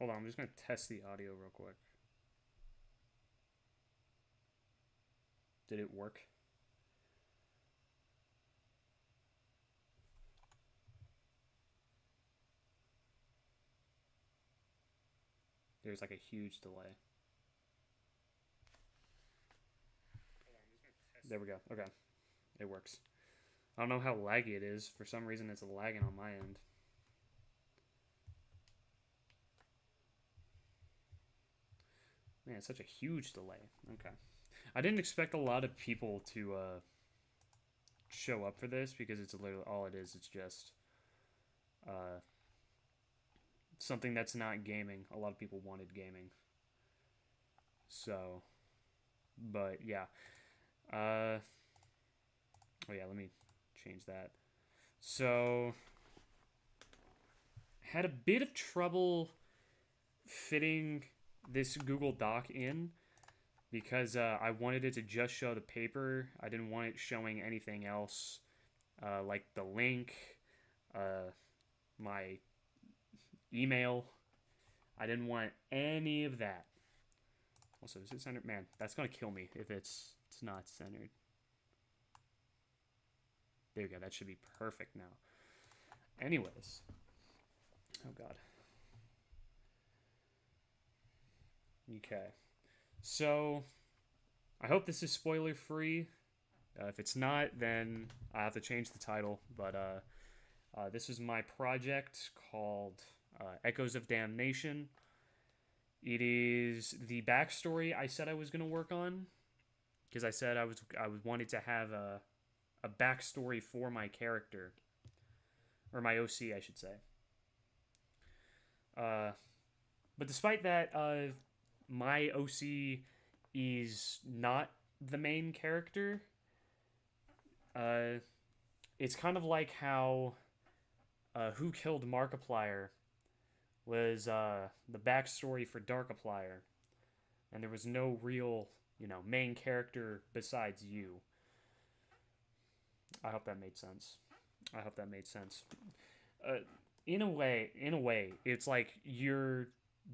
Hold on, I'm just gonna test the audio real quick. Did it work? There's like a huge delay. There we go. Okay, it works. I don't know how laggy it is. For some reason, it's lagging on my end. Man, it's such a huge delay. Okay. I didn't expect a lot of people to show up for this because it's literally all it is. It's just uh, something that's not gaming. A lot of people wanted gaming. So, but yeah. Oh yeah, let me change that. So, had a bit of trouble fitting this Google Doc in because I wanted it to just show the paper. I didn't want it showing anything else, like the link, uh, my email. I didn't want any of that. Also, is it centered? Man, that's gonna kill me if it's not centered. There we go. That should be perfect now. Anyways, oh god. Okay, so I hope this is spoiler free. If it's not, then I have to change the title. But this is my project called Echoes of Damnation. It is the backstory I said I was going to work on because I said I wanted to have a backstory for my character or my OC, I should say. Uh, but despite that, my OC is not the main character. Uh, it's kind of like how Who Killed Markiplier was the backstory for Darkiplier, and there was no real, main character besides you. I hope that made sense. I hope that made sense. Uh, in a way, it's like you're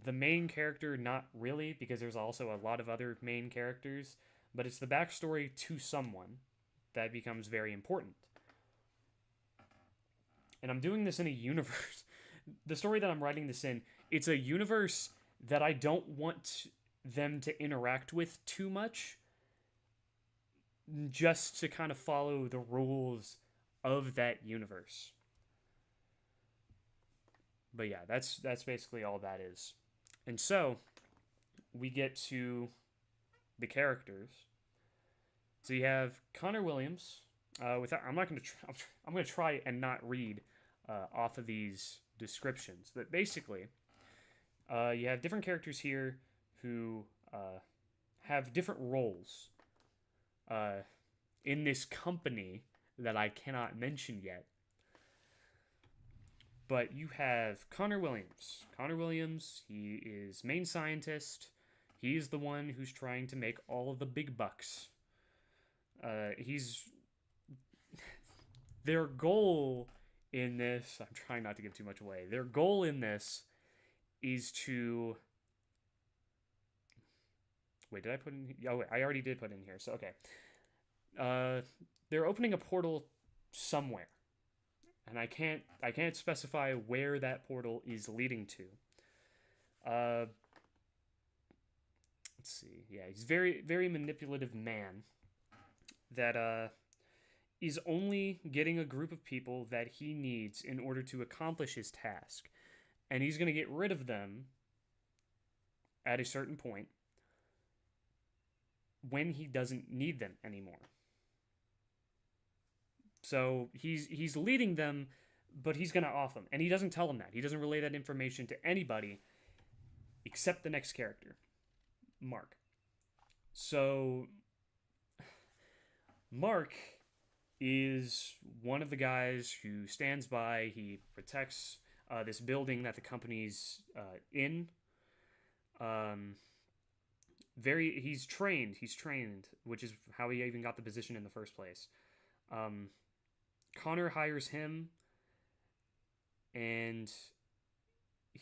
the main character, not really, because there's also a lot of other main characters, but it's the backstory to someone that becomes very important. And I'm doing this in a universe. The story that I'm writing this in, it's a universe that I don't want them to interact with too much, just to kind of follow the rules of that universe. But yeah, that's basically all that is. And so we get to the characters. So you have Connor Williams. Without, I'm not going to. I'm going to try and not read off of these descriptions, but basically, you have different characters here who have different roles uh, in this company that I cannot mention yet. But you have Connor Williams. Connor Williams, he is main scientist. He's the one who's trying to make all of the big bucks. He's their goal in this. I'm trying not to give too much away. Their goal in this is to. Wait, did I put in? Oh, wait, I already did put in here. So okay, they're opening a portal somewhere, and I can't specify where that portal is leading to. Uh, let's see. Yeah, he's very very manipulative man that is only getting a group of people that he needs in order to accomplish his task, and he's going to get rid of them at a certain point when he doesn't need them anymore. So he's leading them, but he's going to off them, and he doesn't tell them that. He doesn't relay that information to anybody except the next character, Mark. So Mark is one of the guys who stands by. He protects this building that the company's in. Um, he's trained. He's trained, which is how he even got the position in the first place. Um, Connor hires him, and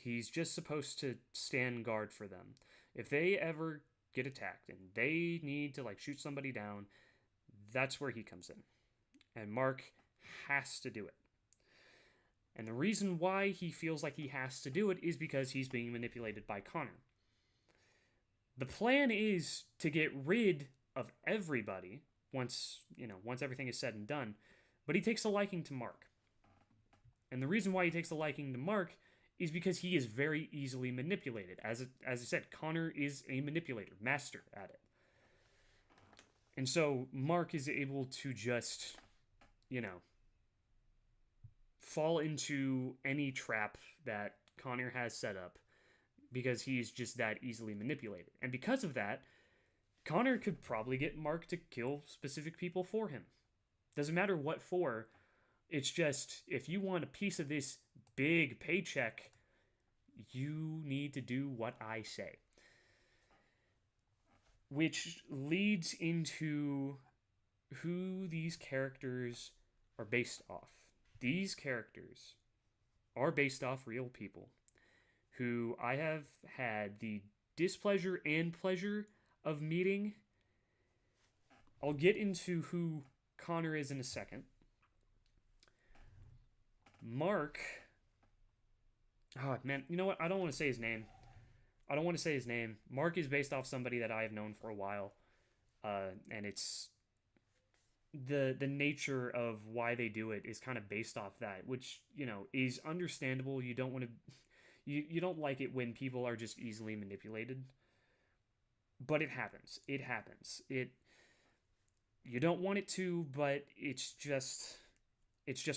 He's just supposed to stand guard for them. If they ever get attacked and they need to like shoot somebody down, that's where he comes in. And Mark has to do it. And the reason why he feels like he has to do it is because he's being manipulated by Connor. The plan is to get rid of everybody once everything is said and done, but he takes a liking to Mark. And the reason why he takes a liking to Mark is because he is very easily manipulated. As I said, Connor is a manipulator, master at it. And so Mark is able to just, fall into any trap that Connor has set up because he's just that easily manipulated. And because of that, Connor could probably get Mark to kill specific people for him. Doesn't matter what for. It's just, if you want a piece of this big paycheck, you need to do what I say. Which leads into who these characters are based off. These characters are based off real people who I have had the displeasure and pleasure of meeting. I'll get into who Connor is in a second. Mark. Oh, man. You know what? I don't want to say his name. Mark is based off somebody that I have known for a while. And it's the nature of why they do it is kind of based off that, which, is understandable. You don't want to... You don't like it when people are just easily manipulated. But it happens. You don't want it to, but it's just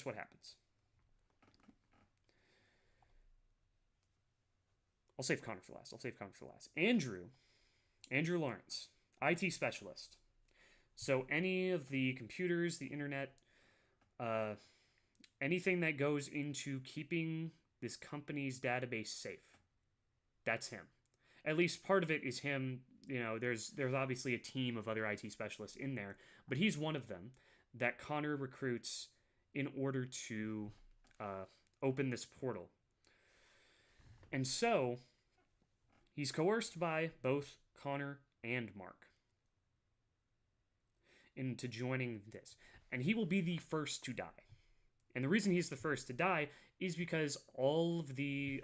what happens. I'll save Connor for last. Andrew Lawrence, IT specialist. So any of the computers, the internet, anything that goes into keeping this company's database safe, that's him. At least part of it is him. There's obviously a team of other IT specialists in there, but he's one of them that Connor recruits in order to open this portal. And so he's coerced by both Connor and Mark into joining this. And he will be the first to die. And the reason he's the first to die is because all of the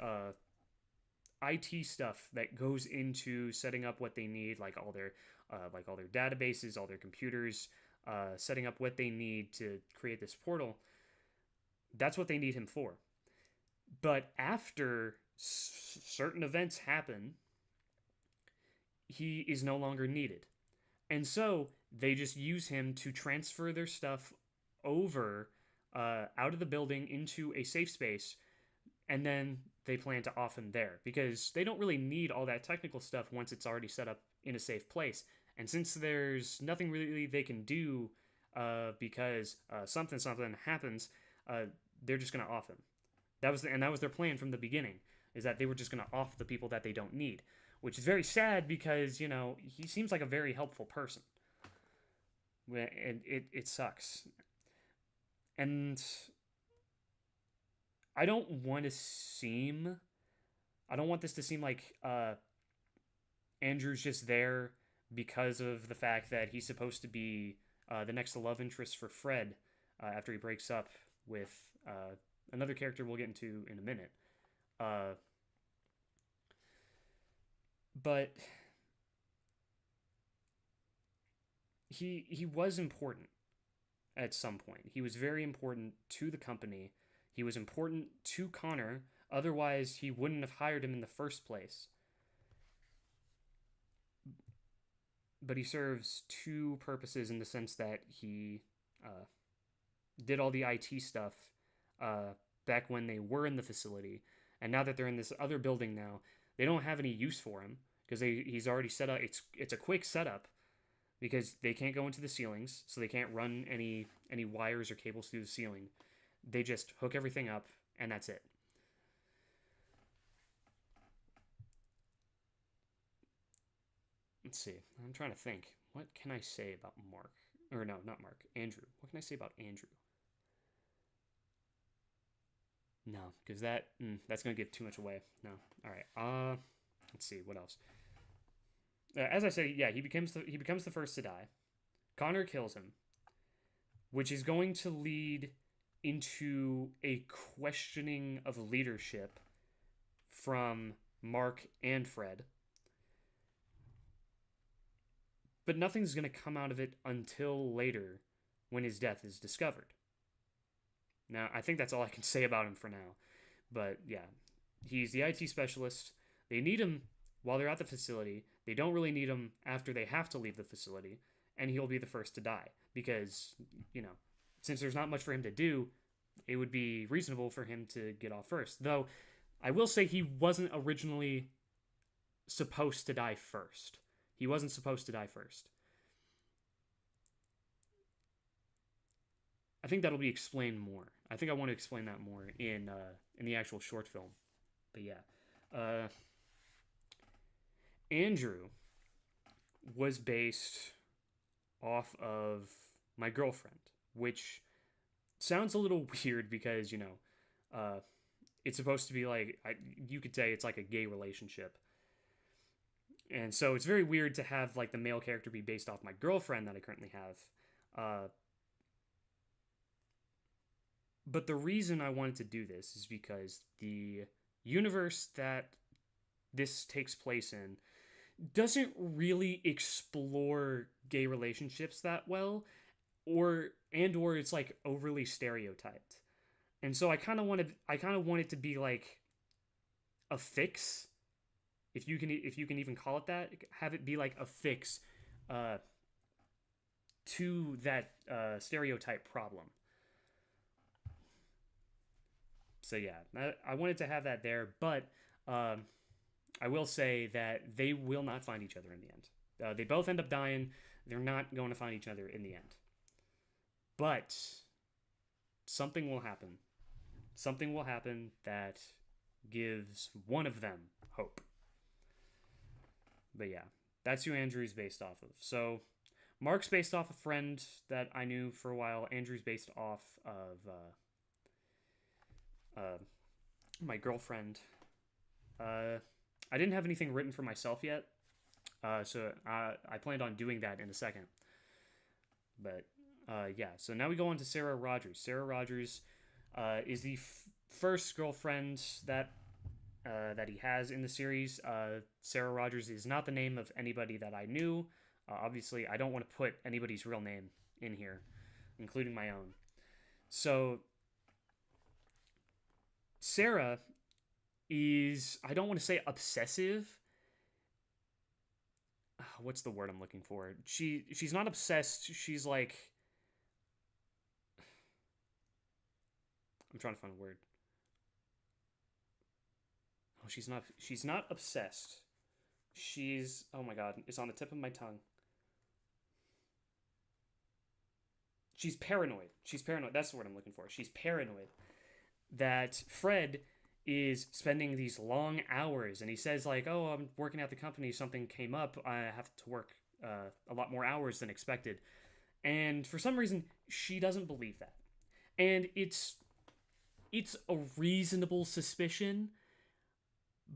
IT stuff that goes into setting up what they need, like all their databases, all their computers, setting up what they need to create this portal, that's what they need him for. But after certain events happen, he is no longer needed. And so they just use him to transfer their stuff over out of the building into a safe space, and then they plan to off him there because they don't really need all that technical stuff once it's already set up in a safe place. And since there's nothing really they can do because something happens, they're just going to off him. That was their plan from the beginning, is that they were just going to off the people that they don't need, which is very sad because, he seems like a very helpful person. And it sucks. And I don't want this to seem like Andrew's just there because of the fact that he's supposed to be the next love interest for Fred after he breaks up with another character we'll get into in a minute. But he was important at some point. He was very important to the company. He was important to Connor. Otherwise, he wouldn't have hired him in the first place. But he serves two purposes in the sense that he did all the IT stuff back when they were in the facility. And now that they're in this other building now, they don't have any use for him because he's already set up. It's a quick setup because they can't go into the ceilings, so they can't run any wires or cables through the ceiling. They just hook everything up, and that's it. Let's see. I'm trying to think. What can I say about Mark? Or no, not Mark. Andrew. What can I say about Andrew? No, because that's gonna give too much away. No. All right. Let's see what else. As I say, yeah, he becomes the first to die. Connor kills him, which is going to lead into a questioning of leadership from Mark and Fred. But nothing's going to come out of it until later when his death is discovered. Now, I think that's all I can say about him for now. But yeah, he's the IT specialist. They need him while they're at the facility. They don't really need him after they have to leave the facility. And he'll be the first to die. Because, since there's not much for him to do, it would be reasonable for him to get off first. Though, I will say he wasn't originally supposed to die first. He wasn't supposed to die first. I think that'll be explained more. I think I want to explain that more in the actual short film. But yeah, Andrew was based off of my girlfriend, which sounds a little weird because it's supposed to be like you could say it's like a gay relationship. And so it's very weird to have like the male character be based off my girlfriend that I currently have. But the reason I wanted to do this is because the universe that this takes place in doesn't really explore gay relationships that well, or it's like overly stereotyped. And so I kind of want it to be like a fix, if you can even call it that, have it be like a fix to that stereotype problem. So yeah, I wanted to have that there, but I will say that they will not find each other in the end. They both end up dying. They're not going to find each other in the end. But something will happen. Something will happen that gives one of them hope. But yeah, that's who Andrew's based off of. So Mark's based off a friend that I knew for a while. Andrew's based off of my girlfriend. I didn't have anything written for myself yet, so I planned on doing that in a second. But yeah, so now we go on to Sarah Rogers. Sarah Rogers is the first girlfriend that he has in the series. Sarah Rogers is not the name of anybody that I knew. Obviously, I don't want to put anybody's real name in here, including my own. So Sarah is, I don't want to say obsessive. What's the word I'm looking for? She's not obsessed. She's like, I'm trying to find a word. Oh, she's not obsessed. She's, oh my god, it's on the tip of my tongue. She's paranoid. She's paranoid. That's the word I'm looking for. She's paranoid that Fred is spending these long hours, and he says like, oh, I'm working at the company, something came up, I have to work a lot more hours than expected. And for some reason, she doesn't believe that. And it's a reasonable suspicion,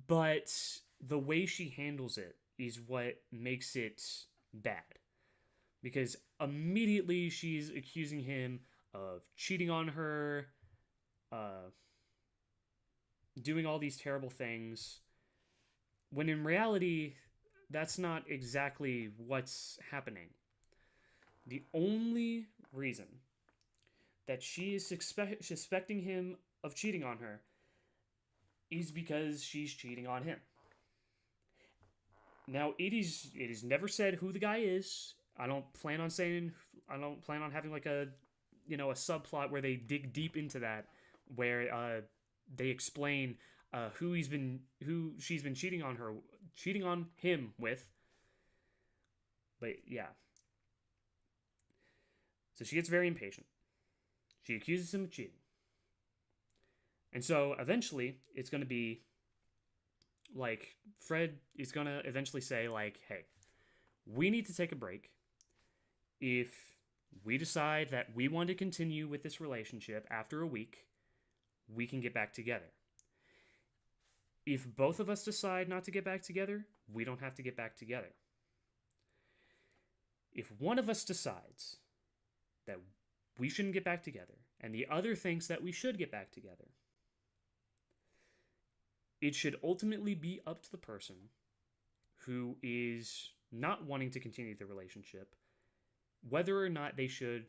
but the way she handles it is what makes it bad. Because immediately she's accusing him of cheating on her, doing all these terrible things, when in reality, that's not exactly what's happening. The only reason that she is suspecting him of cheating on her is because she's cheating on him. Now, it is never said who the guy is. I don't plan on having like a subplot where they dig deep into that, where they explain who she's been cheating on him with. But yeah. So she gets very impatient. She accuses him of cheating. And so eventually it's going to be like Fred is going to eventually say like, hey, we need to take a break. If we decide that we want to continue with this relationship after a week, we can get back together. If both of us decide not to get back together, we don't have to get back together. If one of us decides that we shouldn't get back together and the other thinks that we should get back together, it should ultimately be up to the person who is not wanting to continue the relationship whether or not they should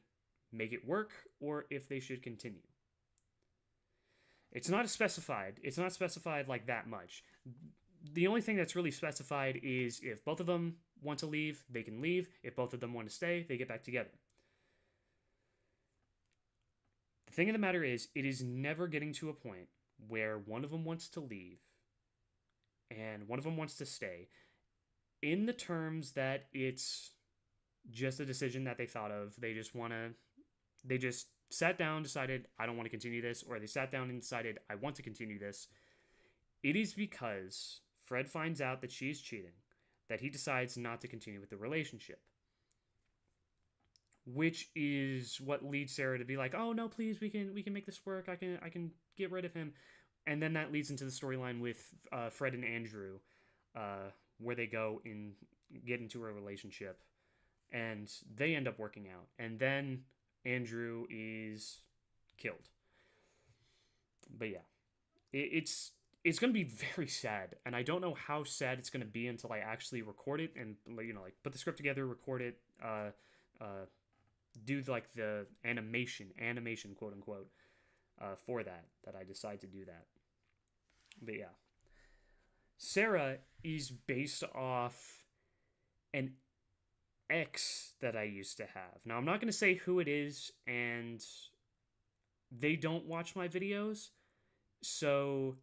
make it work or if they should continue. It's not specified. It's not specified like that much. The only thing that's really specified is if both of them want to leave, they can leave. If both of them want to stay, they get back together. The thing of the matter is, it is never getting to a point where one of them wants to leave and one of them wants to stay in the terms that it's just a decision that they thought of. They just sat down, decided, I don't want to continue this, or they sat down and decided, I want to continue this. It is because Fred finds out that she's cheating that he decides not to continue with the relationship. Which is what leads Sarah to be like, oh no, please, we can make this work. I can get rid of him. And then that leads into the storyline with Fred and Andrew, where they go and get into a relationship, and they end up working out. And then Andrew is killed. But yeah, it's going to be very sad, and I don't know how sad it's going to be until I actually record it and like put the script together, record it, do like the animation quote unquote for that I decide to do that. But yeah, Sarah is based off an ex that I used to have. Now I'm not going to say who it is, and they don't watch my videos, so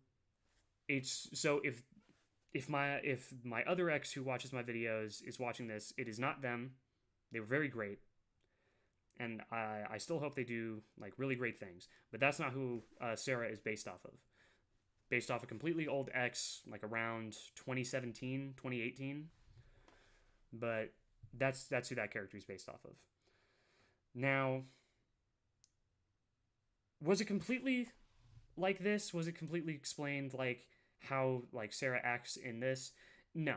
if my other ex who watches my videos is watching this, it is not them. They were very great, and I still hope they do like really great things. But that's not who Sarah is based off of. Based off a completely old ex, like around 2017, 2018. But that's who that character is based off of. Now, was it completely like this? Was it completely explained like how like Sarah acts in this? No.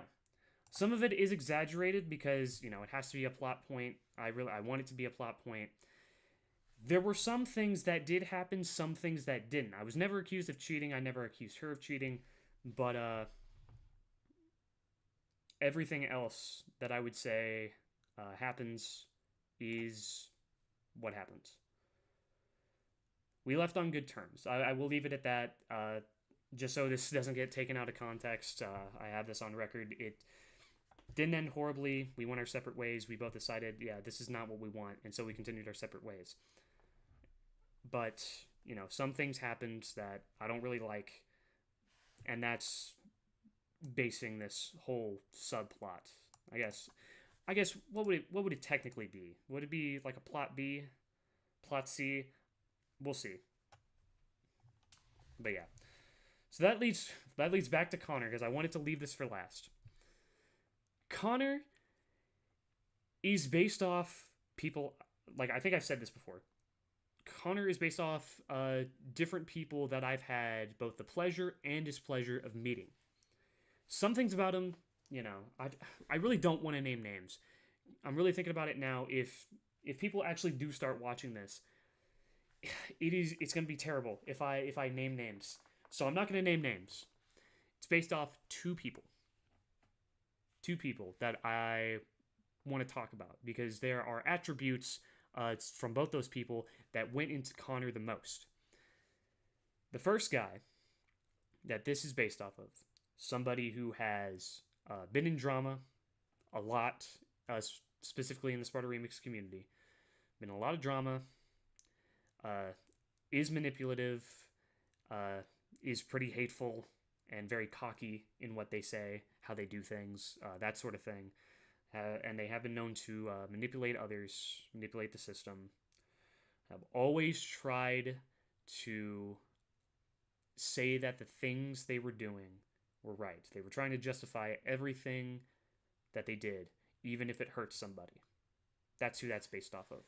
Some of it is exaggerated because, it has to be a plot point. I want it to be a plot point. There were some things that did happen, some things that didn't. I was never accused of cheating. I never accused her of cheating. But everything else that I would say happens is what happens. We left on good terms. I will leave it at that. Just so this doesn't get taken out of context, I have this on record. It didn't end horribly. We went our separate ways. We both decided, yeah, this is not what we want. And so we continued our separate ways. But, some things happened that I don't really like. And that's basing this whole subplot. I guess what would it technically be? Would it be like a plot B? Plot C? We'll see. But yeah. So that leads back to Connor, because I wanted to leave this for last. Connor is based off people, like I think I've said this before. Connor is based off different people that I've had both the pleasure and displeasure of meeting. Some things about him, I really don't want to name names. I'm really thinking about it now. If people actually do start watching this, it's going to be terrible if I name names. So I'm not going to name names. It's based off two people that I want to talk about, because there are attributes from both those people that went into Connor the most. The first guy that this is based off of, somebody who has been in drama a lot, specifically in the Sparta Remix community, been in a lot of drama, is manipulative, is pretty hateful and very cocky in what they say, how they do things, that sort of thing. And they have been known to manipulate others, manipulate the system, have always tried to say that the things they were doing were right. They were trying to justify everything that they did, even if it hurts somebody. That's who that's based off of.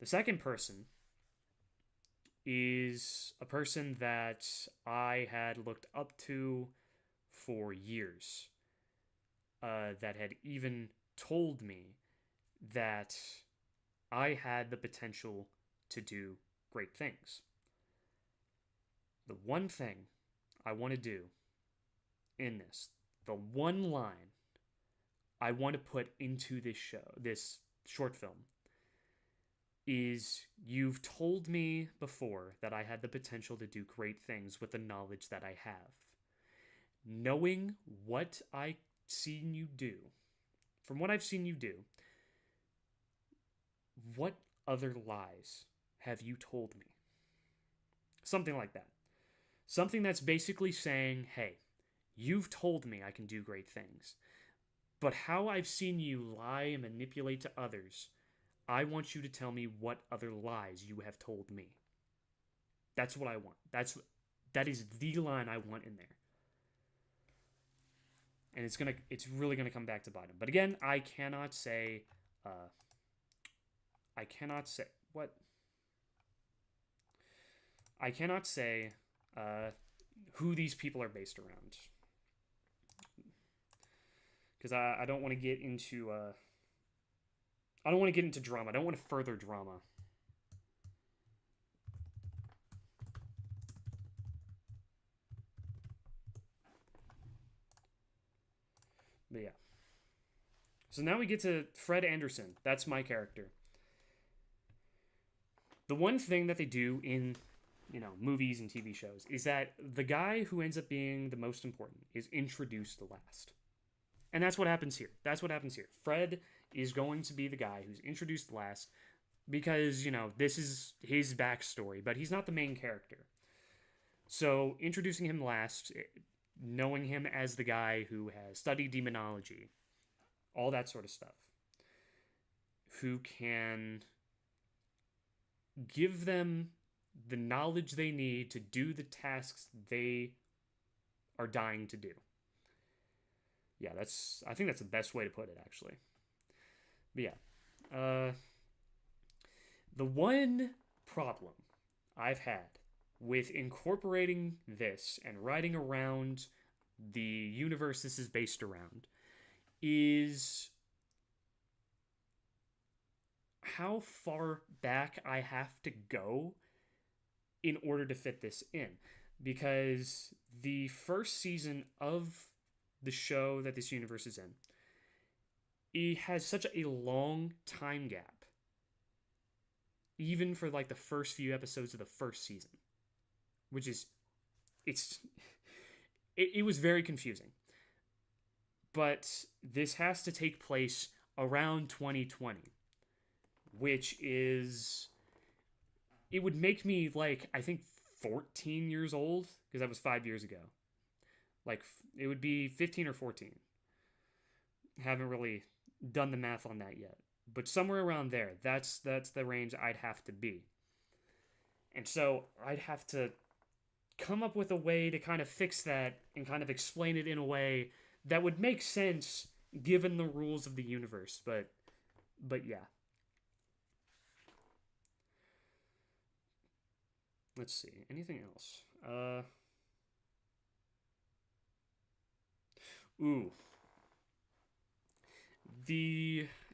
The second person is a person that I had looked up to for years, that had even told me that I had the potential to do great things. The one thing I want to do in this, the one line I want to put into this short film, is you've told me before that I had the potential to do great things with the knowledge that I have. Knowing what I've seen you do, from what I've seen you do, what other lies have you told me? Something like that. Something that's basically saying, hey, you've told me I can do great things, but how I've seen you lie and manipulate to others, I want you to tell me what other lies you have told me. That's what I want. That is the line I want in there. And it's really gonna come back to bite him. But again, I cannot say what? I cannot say who these people are based around, because I don't want to get into I don't want to get into drama. I don't want to further drama. But yeah. So now we get to Fred Anderson. That's my character. The one thing that they do in, movies and TV shows is that the guy who ends up being the most important is introduced the last. And that's what happens here. Fred is going to be the guy who's introduced last because, this is his backstory, but he's not the main character. So introducing him last, knowing him as the guy who has studied demonology, all that sort of stuff, who can give them the knowledge they need to do the tasks they are dying to do. Yeah, I think that's the best way to put it, actually. But yeah. The one problem I've had with incorporating this and writing around the universe this is based around is how far back I have to go in order to fit this in. Because the first season of the show that this universe is in, it has such a long time gap, even for like the first few episodes of the first season, which is it was very confusing. But this has to take place around 2020, which is, it would make me like, I think 14 years old, because that was 5 years ago. Like, it would be 15 or 14. Haven't really done the math on that yet. But somewhere around there, that's the range I'd have to be. And so I'd have to come up with a way to kind of fix that and kind of explain it in a way that would make sense given the rules of the universe. But yeah. Let's see. Anything else? Ooh.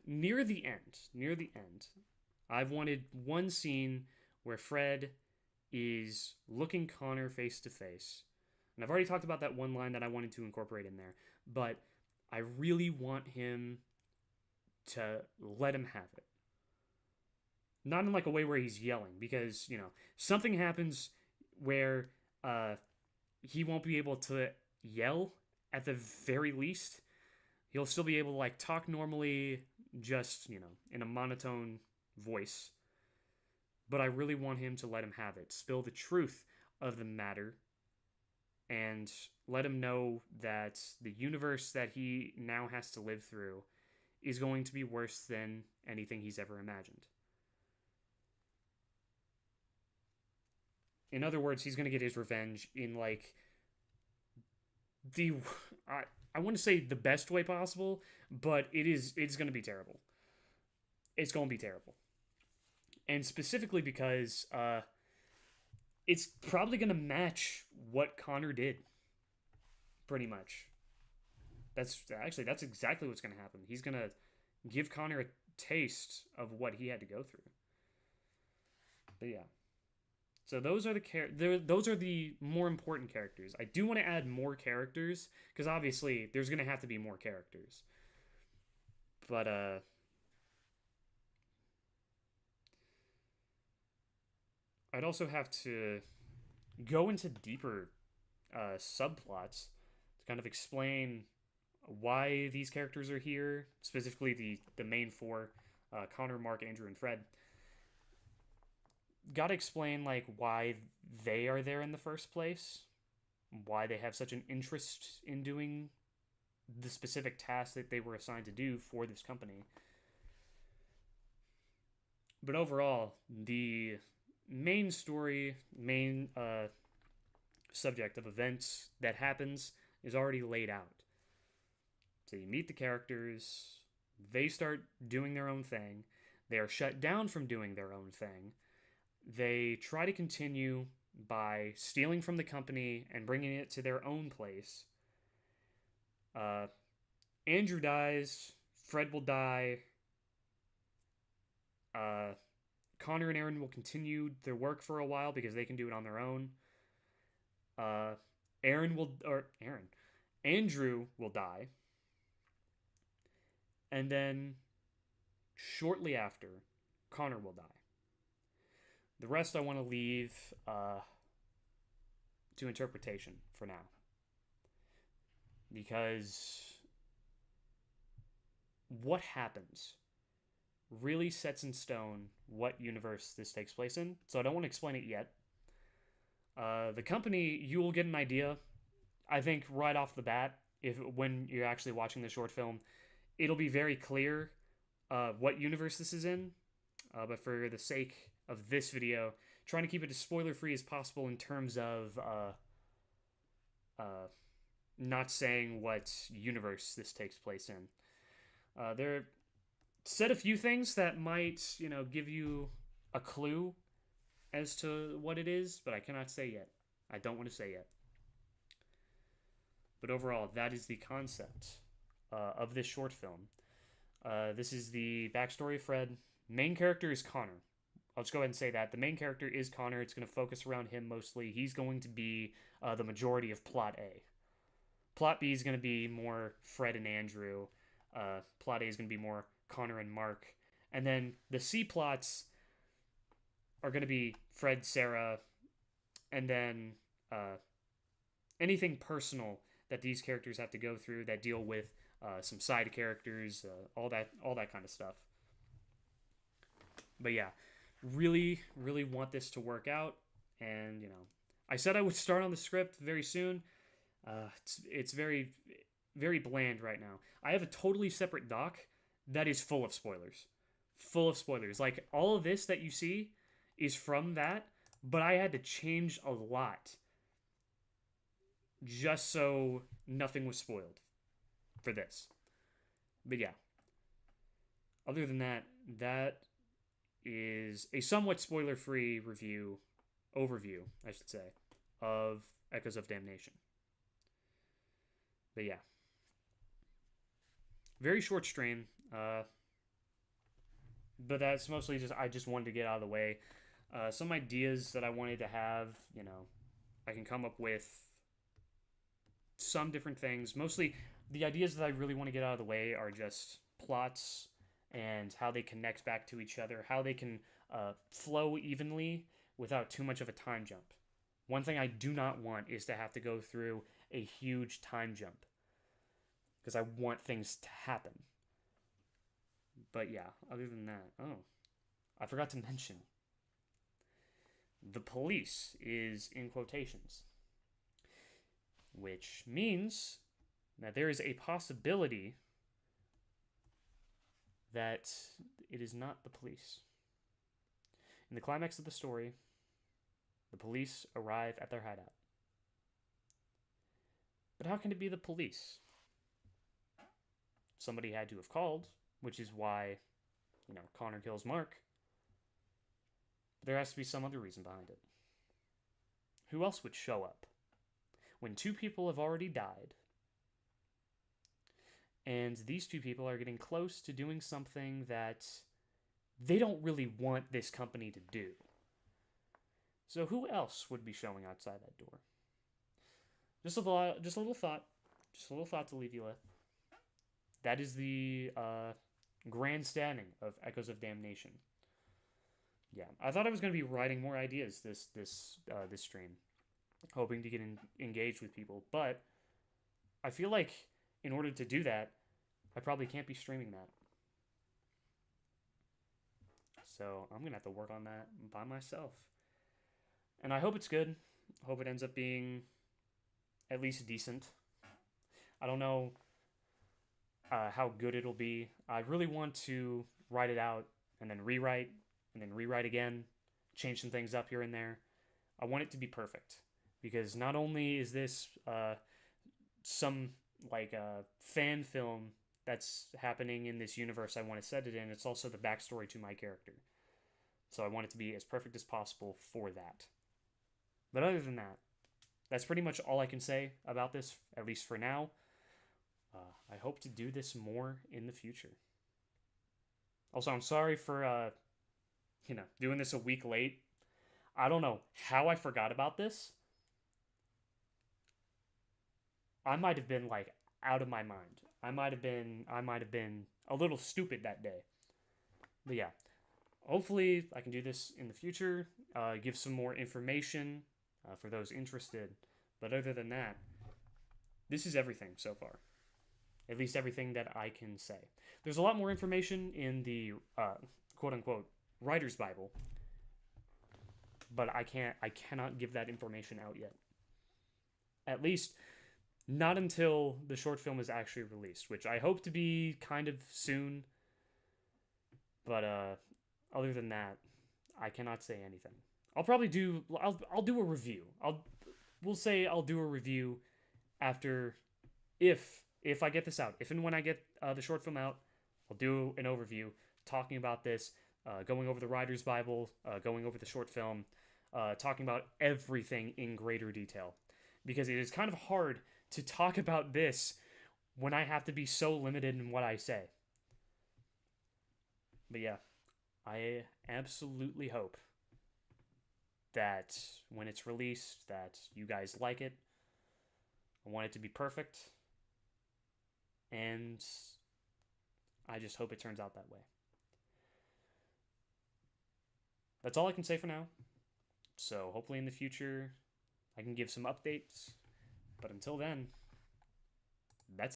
Near the end, I've wanted one scene where Fred is looking Connor face to face. And I've already talked about that one line that I wanted to incorporate in there, but I really want him to let him have it. Not in like a way where he's yelling, because, something happens where he won't be able to yell at the very least. He'll still be able to like talk normally, just, in a monotone voice. But I really want him to let him have it. Spill the truth of the matter. And let him know that the universe that he now has to live through is going to be worse than anything he's ever imagined. In other words, he's going to get his revenge in like I want to say the best way possible, but it's going to be terrible. It's going to be terrible. And specifically because it's probably going to match what Connor did, pretty much. That's exactly what's going to happen. He's going to give Connor a taste of what he had to go through. But yeah. So those are the more important characters. I do want to add more characters because obviously there's going to have to be more characters. But I'd also have to go into deeper subplots to kind of explain why these characters are here, specifically the main four, Connor, Mark, Andrew, and Fred. Got to explain like why they are there in the first place, why they have such an interest in doing the specific task that they were assigned to do for this company. But overall, the main story, main subject of events that happens is already laid out. So you meet the characters, they start doing their own thing, they are shut down from doing their own thing. They try to continue by stealing from the company and bringing it to their own place. Andrew dies, Fred will die, Connor and Aaron will continue their work for a while because they can do it on their own. Andrew will die. And then shortly after, Connor will die. The rest I want to leave to interpretation for now. Because what happens really sets in stone what universe this takes place in. So I don't want to explain it yet. The company, you will get an idea, I think, right off the bat, when you're actually watching the short film. It'll be very clear what universe this is in. But for the sake of this video, trying to keep it as spoiler-free as possible in terms of not saying what universe this takes place in. There said a few things that might, give you a clue as to what it is, but I cannot say yet. I don't want to say yet. But overall, that is the concept of this short film. This is the backstory of Fred. Main character is Connor. I'll just go ahead and say that. The main character is Connor. It's going to focus around him mostly. He's going to be the majority of Plot A. Plot B is going to be more Fred and Andrew. Plot A is going to be more Connor and Mark. And then the C plots are going to be Fred, Sarah, and then anything personal that these characters have to go through that deal with some side characters, all that kind of stuff. But yeah, really, really want this to work out. And, I said I would start on the script very soon. It's very, very bland right now. I have a totally separate doc that is full of spoilers. Full of spoilers. Like, all of this that you see is from that, but I had to change a lot just so nothing was spoiled for this. But yeah. Other than that, that is a somewhat spoiler-free overview, I should say, of Echoes of Damnation. But yeah. Very short stream. But that's mostly I just wanted to get out of the way. Some ideas that I wanted to have, I can come up with some different things. Mostly the ideas that I really want to get out of the way are just plots and how they connect back to each other, how they can flow evenly without too much of a time jump. One thing I do not want is to have to go through a huge time jump, because I want things to happen. But yeah, other than that, I forgot to mention, the police is in quotations, which means that there is a possibility that it is not the police. In the climax of the story, the police arrive at their hideout. But how can it be the police? Somebody had to have called, which is why, Connor kills Mark. But there has to be some other reason behind it. who else would show up when two people have already died, and these two people are getting close to doing something that they don't really want this company to do? So who else would be showing outside that door? Just a thought, just a little thought, just a little thought to leave you with. That is the grandstanding of Echoes of Damnation. Yeah, I thought I was going to be writing more ideas this stream, hoping to get engaged with people, but I feel like in order to do that, I probably can't be streaming that. So I'm gonna have to work on that by myself, and I hope it's good. I hope it ends up being at least decent. I don't know how good it'll be. I really want to write it out and then rewrite again, change some things up here and there. I want it to be perfect because not only is this some like fan film that's happening in this universe I want to set it in, it's also the backstory to my character. So I want it to be as perfect as possible for that. But other than that, that's pretty much all I can say about this, at least for now. I hope to do this more in the future. Also, I'm sorry for doing this a week late. I don't know how I forgot about this. I might have been like out of my mind. I might have been a little stupid that day. But yeah, hopefully I can do this in the future. Give some more information for those interested. But other than that, this is everything so far. At least everything that I can say. There's a lot more information in the quote-unquote Writer's Bible, but I cannot give that information out yet. At least not until the short film is actually released, which I hope to be kind of soon. But other than that, I cannot say anything. I'll probably do I'll do a review. I'll do a review after if I get this out. If and when I get the short film out, I'll do an overview talking about this, going over the Writer's Bible, going over the short film, talking about everything in greater detail. Because it is kind of hard to talk about this when I have to be so limited in what I say. But yeah, I absolutely hope that when it's released, that you guys like it. I want it to be perfect. And I just hope it turns out that way. That's all I can say for now. So hopefully in the future I can give some updates. But until then, that's